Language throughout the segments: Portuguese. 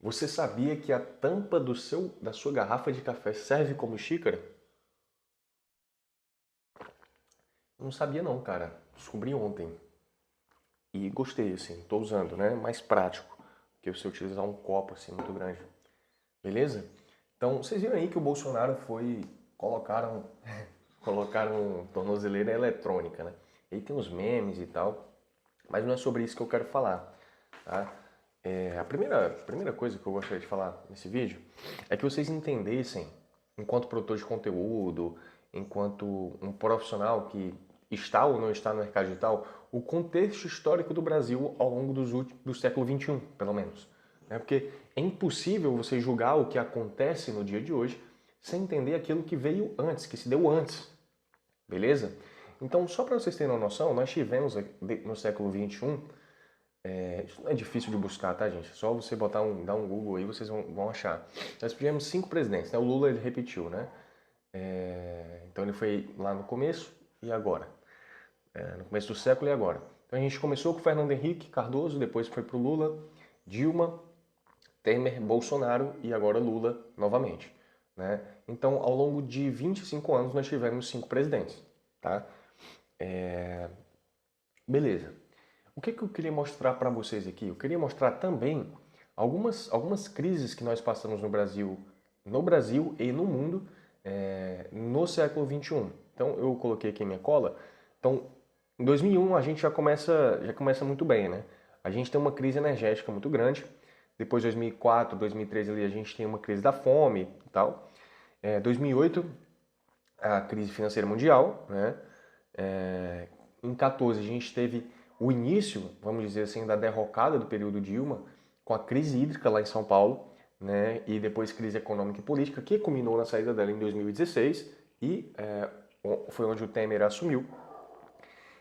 Você sabia que a tampa da sua garrafa de café serve como xícara? Eu não sabia não, cara. Descobri ontem. E gostei, assim. Tô usando, né? Mais prático que você utilizar um copo, assim, muito grande. Beleza? Então, vocês viram aí que o Bolsonaro foi... Colocaram tornozeleira eletrônica, né? Aí tem os memes e tal. Mas não é sobre isso que eu quero falar, tá? A primeira coisa que eu gostaria de falar nesse vídeo é que vocês entendessem, enquanto produtor de conteúdo, enquanto um profissional que está ou não está no mercado digital, o contexto histórico do Brasil ao longo do século XXI, pelo menos. Né? Porque é impossível você julgar o que acontece no dia de hoje sem entender aquilo que veio antes, que se deu antes. Beleza? Então, só para vocês terem uma noção, nós tivemos no século XXI, isso não é difícil de buscar, tá, gente? É só você dar um Google aí, vocês vão achar. Nós tivemos 5 presidentes, né? O Lula, ele repetiu, né? Então, ele foi lá no começo e agora. No começo do século e agora. Então, a gente começou com o Fernando Henrique Cardoso, depois foi pro Lula, Dilma, Temer, Bolsonaro e agora Lula novamente. Né? Então, ao longo de 25 anos, nós tivemos 5 presidentes. Tá? Beleza. O que eu queria mostrar para vocês aqui? Eu queria mostrar também algumas crises que nós passamos no Brasil e no mundo no século XXI. Então, eu coloquei aqui a minha cola. Então, em 2001 a gente já começa muito bem, né? A gente tem uma crise energética muito grande. Depois, 2004, 2013 ali, a gente tem uma crise da fome e tal. 2008, a crise financeira mundial, né? Em 14 a gente teve o início, vamos dizer assim, da derrocada do período Dilma, com a crise hídrica lá em São Paulo, né? E depois crise econômica e política, que culminou na saída dela em 2016 e foi onde o Temer assumiu.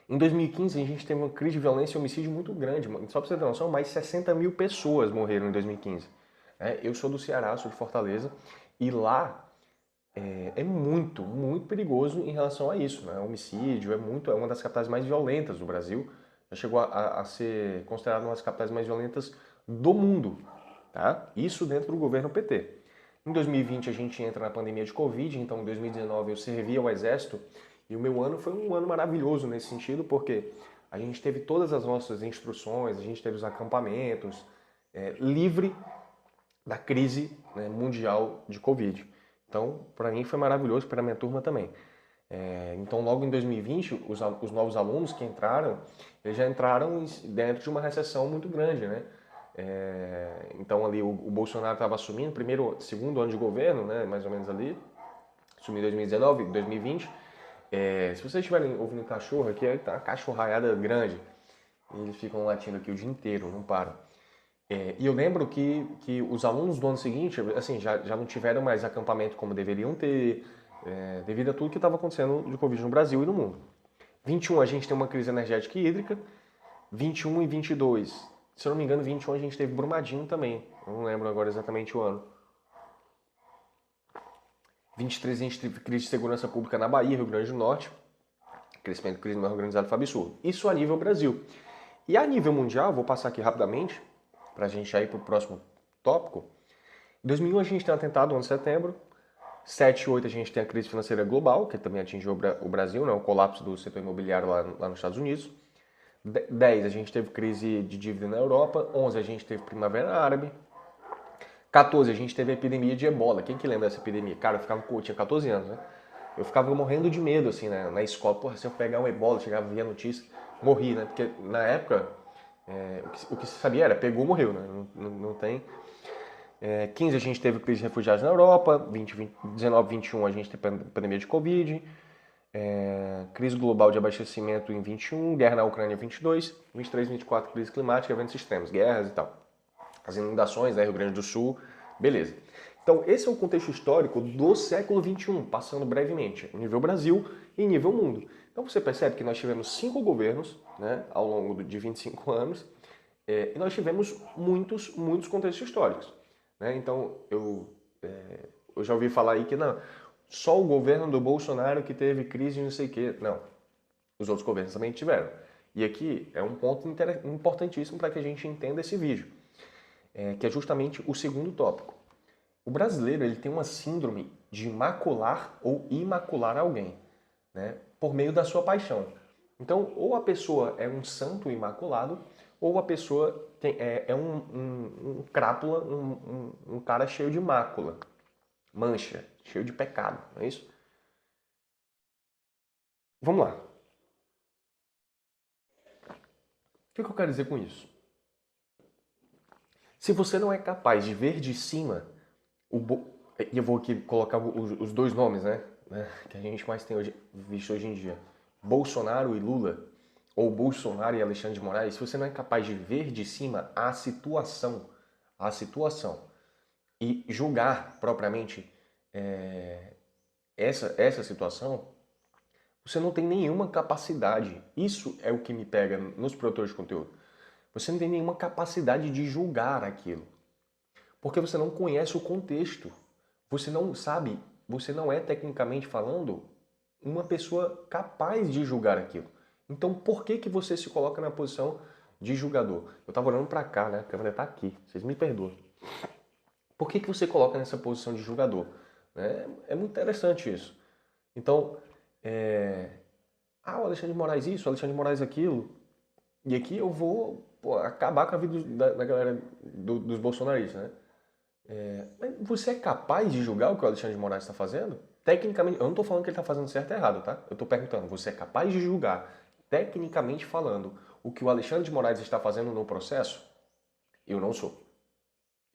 Em 2015 a gente teve uma crise de violência e homicídio muito grande. Só para você ter noção, mais 60 mil pessoas morreram em 2015. Eu sou do Ceará, sou de Fortaleza, e lá é muito, muito perigoso em relação a isso, né? Homicídio é uma das capitais mais violentas do Brasil. Já chegou a ser considerada uma das capitais mais violentas do mundo, tá? Isso dentro do governo PT. Em 2020 a gente entra na pandemia de Covid, então em 2019 eu servi ao Exército e o meu ano foi um ano maravilhoso nesse sentido, porque a gente teve todas as nossas instruções, a gente teve os acampamentos, livre da crise, né, mundial de Covid. Então, para mim foi maravilhoso, para minha turma também. Então, logo em 2020, os novos alunos que entraram, eles já entraram dentro de uma recessão muito grande, né? Então, ali o Bolsonaro estava assumindo, segundo ano de governo, né, mais ou menos ali, assumiu em 2019, 2020. Se vocês estiverem ouvindo cachorro aqui, tá uma cachorraiada grande. Eles ficam latindo aqui o dia inteiro, não param. E eu lembro que os alunos do ano seguinte, assim, já não tiveram mais acampamento como deveriam ter, devido a tudo que estava acontecendo de Covid no Brasil e no mundo. 21 a gente tem uma crise energética e hídrica, 21 e 22, se eu não me engano, 21 a gente teve Brumadinho também, eu não lembro agora exatamente o ano. 23 a gente teve crise de segurança pública na Bahia, Rio Grande do Norte, crescimento de crime organizado foi absurdo. Isso a nível Brasil. E a nível mundial, vou passar aqui rapidamente, para a gente já ir para o próximo tópico. Em 2001 a gente tem o atentado, 11 de setembro. 7 e 8 a gente tem a crise financeira global, que também atingiu o Brasil, né? O colapso do setor imobiliário lá nos Estados Unidos. 10 a gente teve crise de dívida na Europa. 11 a gente teve primavera árabe. 14 a gente teve a epidemia de ebola. Quem que lembra dessa epidemia? Cara, eu tinha 14 anos, né? Eu ficava morrendo de medo, assim, né? Na escola. Porra, se eu pegar um ebola, chegava, via a notícia, morri, né? Porque na época, o que se sabia era, pegou, morreu, né? Não tem... 15 a gente teve crise de refugiados na Europa, 19, 21 a gente teve pandemia de Covid, crise global de abastecimento em 21, guerra na Ucrânia em 22, 23, 24 crise climática, eventos extremos, guerras e tal. As inundações, né, Rio Grande do Sul, beleza. Então esse é o contexto histórico do século 21, passando brevemente, nível Brasil e nível mundo. Então você percebe que nós tivemos 5 governos, né, ao longo de 25 anos, e nós tivemos muitos, muitos contextos históricos. Né? Então, eu já ouvi falar aí que não, só o governo do Bolsonaro que teve crise de não sei o quê. Não, os outros governos também tiveram. E aqui é um ponto importantíssimo para que a gente entenda esse vídeo. que é justamente o segundo tópico. O brasileiro ele tem uma síndrome de macular ou imacular alguém, né, por meio da sua paixão. Então, ou a pessoa é um santo imaculado, ou a pessoa é um crápula, um cara cheio de mácula, mancha, cheio de pecado, não é isso? Vamos lá. O que eu quero dizer com isso? Se você não é capaz de ver de cima, e eu vou aqui colocar os dois nomes, né? Que a gente mais tem visto hoje em dia. Bolsonaro e Lula, ou Bolsonaro e Alexandre de Moraes, se você não é capaz de ver de cima a situação e julgar propriamente essa situação, você não tem nenhuma capacidade. Isso é o que me pega nos produtores de conteúdo. Você não tem nenhuma capacidade de julgar aquilo. Porque você não conhece o contexto. Você não sabe, você não é tecnicamente falando uma pessoa capaz de julgar aquilo. Então por que você se coloca na posição de julgador? Eu estava olhando para cá, né? A câmera está aqui, vocês me perdoam. Por que você coloca nessa posição de julgador? É muito interessante isso. Então, o Alexandre de Moraes isso, o Alexandre de Moraes aquilo, e aqui eu vou acabar com a vida da galera dos bolsonaristas, né? Mas você é capaz de julgar o que o Alexandre de Moraes está fazendo? Tecnicamente, eu não estou falando que ele está fazendo certo ou errado, tá? Eu estou perguntando, você é capaz de julgar, tecnicamente falando, o que o Alexandre de Moraes está fazendo no processo? Eu não sou.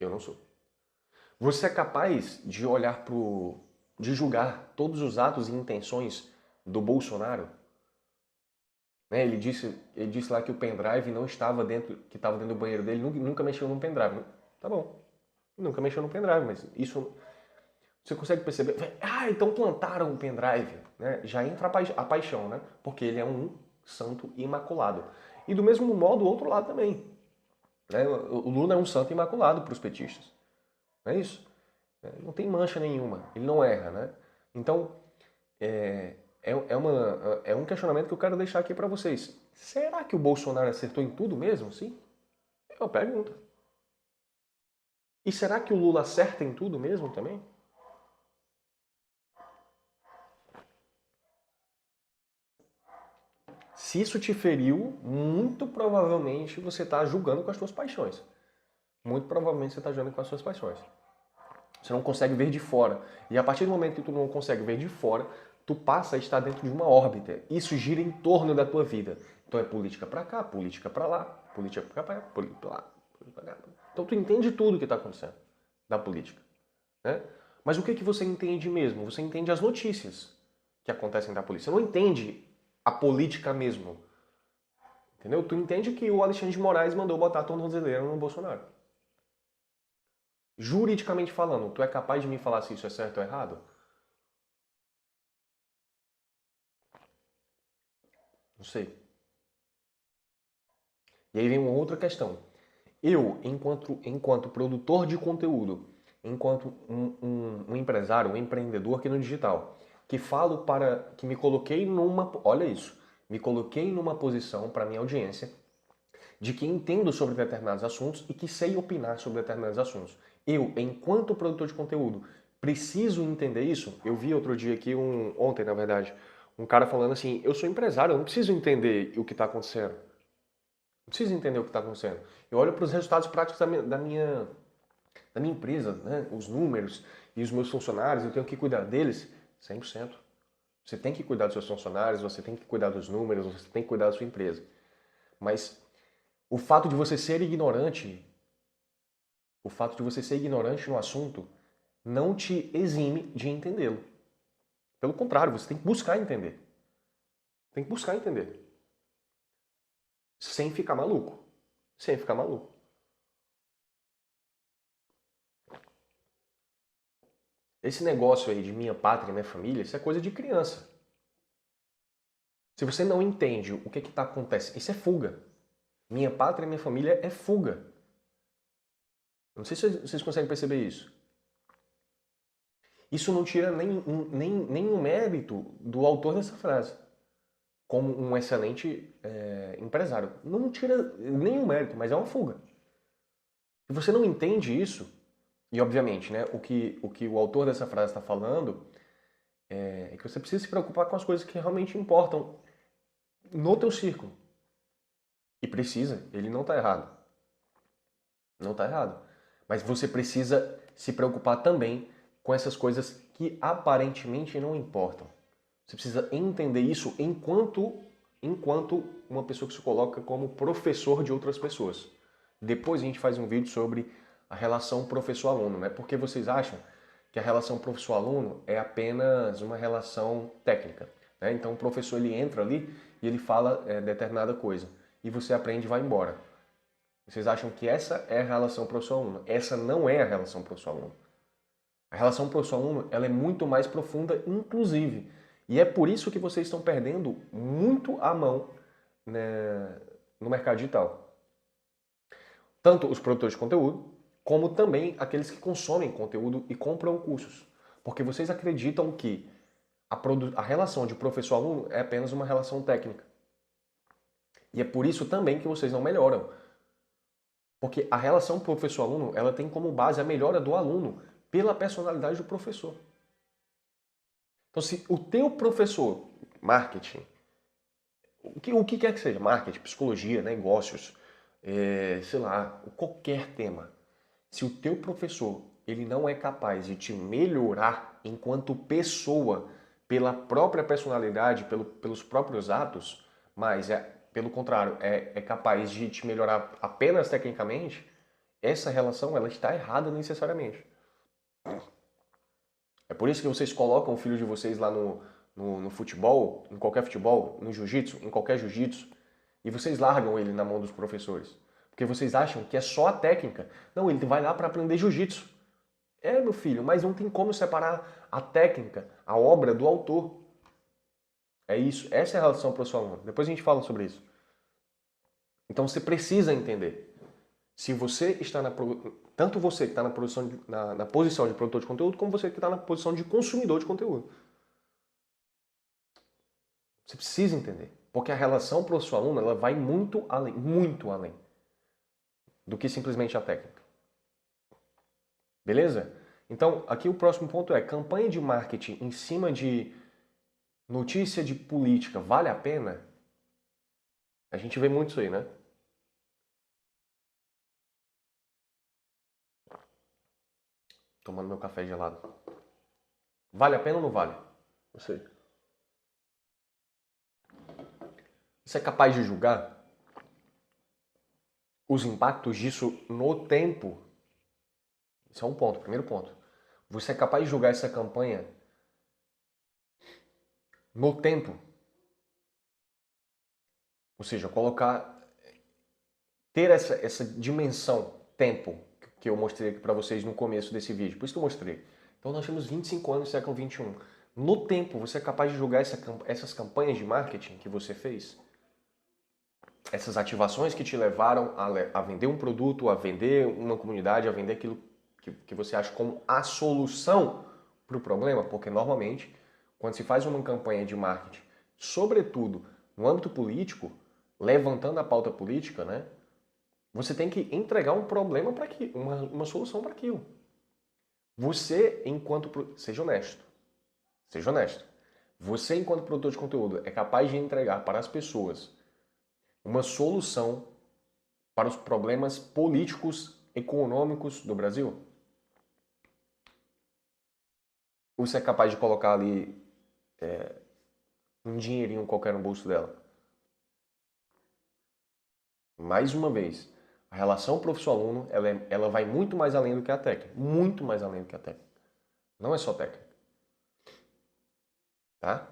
Eu não sou. Você é capaz de olhar de julgar todos os atos e intenções do Bolsonaro? Né? Ele disse lá que o pendrive não estava dentro, que estava dentro do banheiro dele, nunca mexeu num pendrive. Tá bom, nunca mexeu no pendrive, mas isso você consegue perceber. Então plantaram um pendrive, né? Já entra a paixão, né? Porque ele é um santo imaculado. E do mesmo modo o outro lado também, né? O Lula é um santo imaculado para os petistas, não é isso? Não tem mancha nenhuma, ele não erra, né? Então é um questionamento que eu quero deixar aqui para vocês. Será que o Bolsonaro acertou em tudo mesmo? Sim? É uma pergunta. E será que o Lula acerta em tudo mesmo também? Se isso te feriu, muito provavelmente você está julgando com as suas paixões. Muito provavelmente você está julgando com as suas paixões. Você não consegue ver de fora. E a partir do momento que tu não consegue ver de fora, tu passa a estar dentro de uma órbita. Isso gira em torno da tua vida. Então é política para cá, política para lá, política para cá, política para lá, política pra cá. Então tu entende tudo o que está acontecendo da política, né? Mas o que você entende mesmo? Você entende as notícias que acontecem da polícia. Você não entende a política mesmo. Entendeu? Tu entende que o Alexandre de Moraes mandou botar a tornozeleira no Bolsonaro. Juridicamente falando, tu é capaz de me falar se isso é certo ou errado? Não sei. E aí vem uma outra questão. Eu, enquanto produtor de conteúdo, enquanto um empresário, um empreendedor aqui no digital, que me coloquei olha isso, me coloquei numa posição para minha audiência de que entendo sobre determinados assuntos e que sei opinar sobre determinados assuntos. Eu, enquanto produtor de conteúdo, preciso entender isso? Eu vi outro dia aqui, ontem na verdade, um cara falando assim, eu sou empresário, eu não preciso entender o que está acontecendo. Não preciso entender o que está acontecendo. Eu olho para os resultados práticos da minha empresa, né? Os números e os meus funcionários, eu tenho que cuidar deles 100%. Você tem que cuidar dos seus funcionários, você tem que cuidar dos números, você tem que cuidar da sua empresa. Mas o fato de você ser ignorante, o fato de você ser ignorante no assunto, não te exime de entendê-lo. Pelo contrário, você tem que buscar entender. Tem que buscar entender. Sem ficar maluco. Sem ficar maluco. Esse negócio aí de minha pátria e minha família, isso é coisa de criança. Se você não entende o que está acontecendo, isso é fuga. Minha pátria e minha família é fuga. Não sei se vocês conseguem perceber isso. Isso não tira nenhum mérito do autor dessa frase, como um excelente empresário. Não tira nenhum mérito, mas é uma fuga. Se você não entende isso, e obviamente, né, o que o autor dessa frase está falando é que você precisa se preocupar com as coisas que realmente importam no teu círculo. E precisa, ele não está errado. Não está errado. Mas você precisa se preocupar também com essas coisas que aparentemente não importam. Você precisa entender isso enquanto uma pessoa que se coloca como professor de outras pessoas. Depois a gente faz um vídeo sobre a relação professor-aluno, né? Porque vocês acham que a relação professor-aluno é apenas uma relação técnica, né? Então o professor ele entra ali e ele fala determinada coisa e você aprende e vai embora. Vocês acham que essa é a relação professor-aluno? Essa não é a relação professor-aluno. A relação professor-aluno ela é muito mais profunda, inclusive. E é por isso que vocês estão perdendo muito a mão, né, no mercado digital. Tanto os produtores de conteúdo, como também aqueles que consomem conteúdo e compram cursos. Porque vocês acreditam que a relação de professor-aluno é apenas uma relação técnica. E é por isso também que vocês não melhoram. Porque a relação professor-aluno, ela tem como base a melhora do aluno pela personalidade do professor. Então, se o teu professor, marketing, o que quer que seja, marketing, psicologia, negócios, sei lá, qualquer tema, se o teu professor ele não é capaz de te melhorar enquanto pessoa pela própria personalidade, pelos próprios atos, mas pelo contrário, é capaz de te melhorar apenas tecnicamente, essa relação ela está errada necessariamente. É por isso que vocês colocam o filho de vocês lá no futebol, em qualquer futebol, no jiu-jitsu, em qualquer jiu-jitsu, e vocês largam ele na mão dos professores. Porque vocês acham que é só a técnica. Não, ele vai lá para aprender jiu-jitsu. É, meu filho, mas não tem como separar a técnica, a obra do autor. É isso, essa é a relação professor-aluno. Depois a gente fala sobre isso. Então você precisa entender. Se você está tanto você que está na, produção na posição de produtor de conteúdo, como você que está na posição de consumidor de conteúdo. Você precisa entender. Porque a relação professor-aluno ela vai muito além do que simplesmente a técnica. Beleza? Então, aqui o próximo ponto é campanha de marketing em cima de notícia de política vale a pena? A gente vê muito isso aí, né? Tomando meu café gelado. Vale a pena ou não vale? Não sei. Você é capaz de julgar os impactos disso no tempo? Isso é um ponto, primeiro ponto. Você é capaz de julgar essa campanha no tempo? Ou seja, ter essa dimensão tempo que eu mostrei aqui para vocês no começo desse vídeo. Por isso que eu mostrei. Então nós temos 25 anos no século XXI. No tempo, você é capaz de julgar essas campanhas de marketing que você fez? Essas ativações que te levaram a vender um produto, a vender uma comunidade, a vender aquilo que você acha como a solução para o problema? Porque normalmente, quando se faz uma campanha de marketing, sobretudo no âmbito político, levantando a pauta política, né? Você tem que entregar um problema para aquilo, uma solução para aquilo. Você, seja honesto. Seja honesto. Você, enquanto produtor de conteúdo, é capaz de entregar para as pessoas uma solução para os problemas políticos, econômicos do Brasil? Ou você é capaz de colocar ali um dinheirinho qualquer no bolso dela? Mais uma vez, a relação professor-aluno ela vai muito mais além do que a técnica. Muito mais além do que a técnica. Não é só técnica. Tá?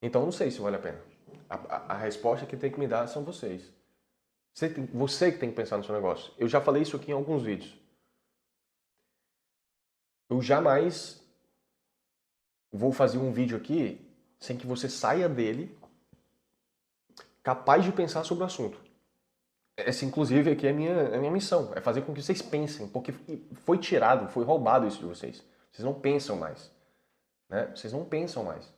Então não sei se vale a pena. A resposta que tem que me dar são vocês. Você que tem que pensar no seu negócio. Eu já falei isso aqui em alguns vídeos. Eu jamais vou fazer um vídeo aqui sem que você saia dele capaz de pensar sobre o assunto. Essa, inclusive, aqui é a minha missão. É fazer com que vocês pensem, porque foi tirado, foi roubado isso de vocês. Vocês não pensam mais. Né? Vocês não pensam mais.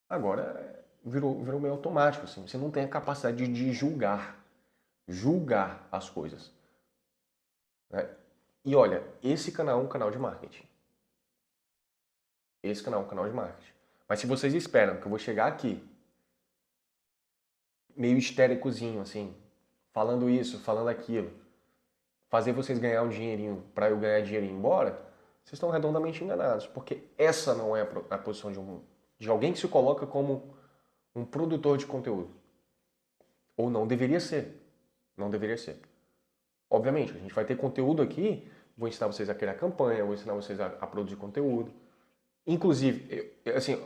Agora, virou meio automático. Assim. Você não tem a capacidade de julgar. julgar as coisas. Né? E olha, esse canal é um canal de marketing. Esse canal é um canal de marketing. Mas se vocês esperam que eu vou chegar aqui, meio histéricozinho, assim, falando isso, falando aquilo, fazer vocês ganhar um dinheirinho para eu ganhar dinheiro e ir embora, vocês estão redondamente enganados. Porque essa não é a posição de alguém que se coloca como um produtor de conteúdo. Ou não deveria ser. Não deveria ser. Obviamente, a gente vai ter conteúdo aqui, vou ensinar vocês a criar campanha, vou ensinar vocês a produzir conteúdo. Inclusive, assim,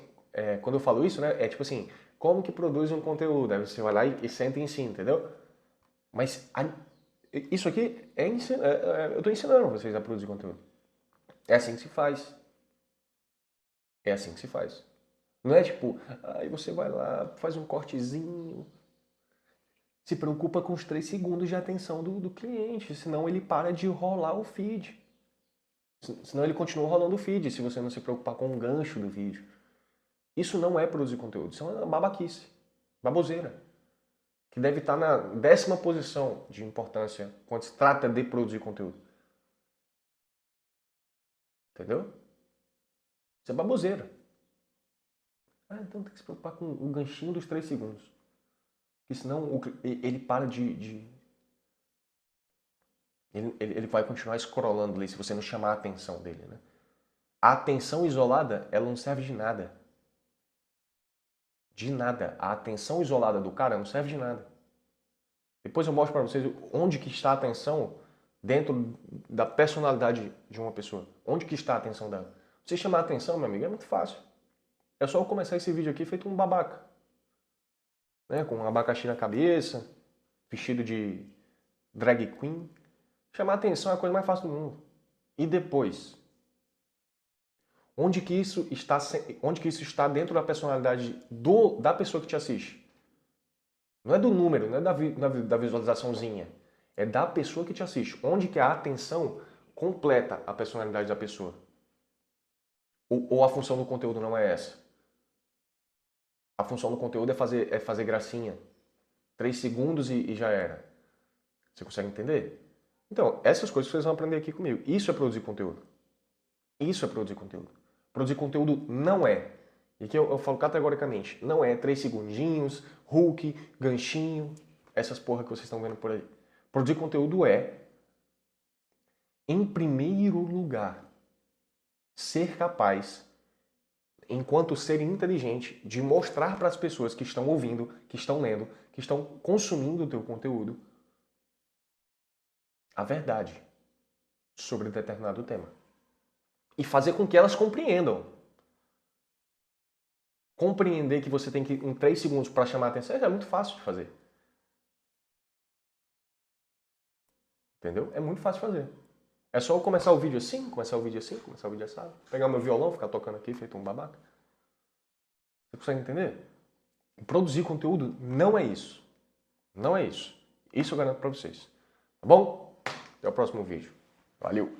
quando eu falo isso, né, é tipo assim, como que produz um conteúdo? Aí você vai lá e senta e ensina, entendeu? Mas isso aqui eu estou ensinando vocês a produzir conteúdo. É assim que se faz. É assim que se faz. Não é tipo, aí você vai lá, faz um cortezinho, se preocupa com os 3 segundos de atenção do cliente, senão ele para de rolar o feed. Senão ele continua rolando o feed, se você não se preocupar com o gancho do vídeo. Isso não é produzir conteúdo, isso é uma babaquice, baboseira, que deve estar na 10ª posição de importância quando se trata de produzir conteúdo. Entendeu? Isso é baboseira. Então tem que se preocupar com o ganchinho dos 3 segundos. Porque senão ele para de... Ele vai continuar scrollando ali se você não chamar a atenção dele, né? A atenção isolada, ela não serve de nada. De nada. A atenção isolada do cara não serve de nada. Depois eu mostro para vocês onde que está a atenção dentro da personalidade de uma pessoa. Onde que está a atenção dela. Você chamar a atenção, meu amigo, é muito fácil. É só eu começar esse vídeo aqui feito um babaca. Né? Com um abacaxi na cabeça, vestido de drag queen. Chamar a atenção é a coisa mais fácil do mundo. E depois? Onde que isso está dentro da personalidade da pessoa que te assiste? Não é do número, não é da visualizaçãozinha. É da pessoa que te assiste. Onde que a atenção completa a personalidade da pessoa? Ou a função do conteúdo não é essa? A função do conteúdo é fazer gracinha. 3 segundos e já era. Você consegue entender? Então, essas coisas vocês vão aprender aqui comigo. Isso é produzir conteúdo. Isso é produzir conteúdo. Produzir conteúdo não é. E aqui eu falo categoricamente. Não é 3 segundinhos, hook, ganchinho, essas porra que vocês estão vendo por aí. Produzir conteúdo é, em primeiro lugar, ser capaz, enquanto ser inteligente, de mostrar para as pessoas que estão ouvindo, que estão lendo, que estão consumindo o teu conteúdo, a verdade sobre determinado tema. E fazer com que elas compreendam. Compreender que você tem que, em 3 segundos para chamar a atenção, é muito fácil de fazer. Entendeu? É muito fácil de fazer. É só eu começar o vídeo assim, começar o vídeo assim, começar o vídeo assado, pegar o meu violão, ficar tocando aqui, feito um babaca. Você consegue entender? Produzir conteúdo não é isso. Não é isso. Isso eu garanto para vocês. Tá bom? Até o próximo vídeo. Valeu!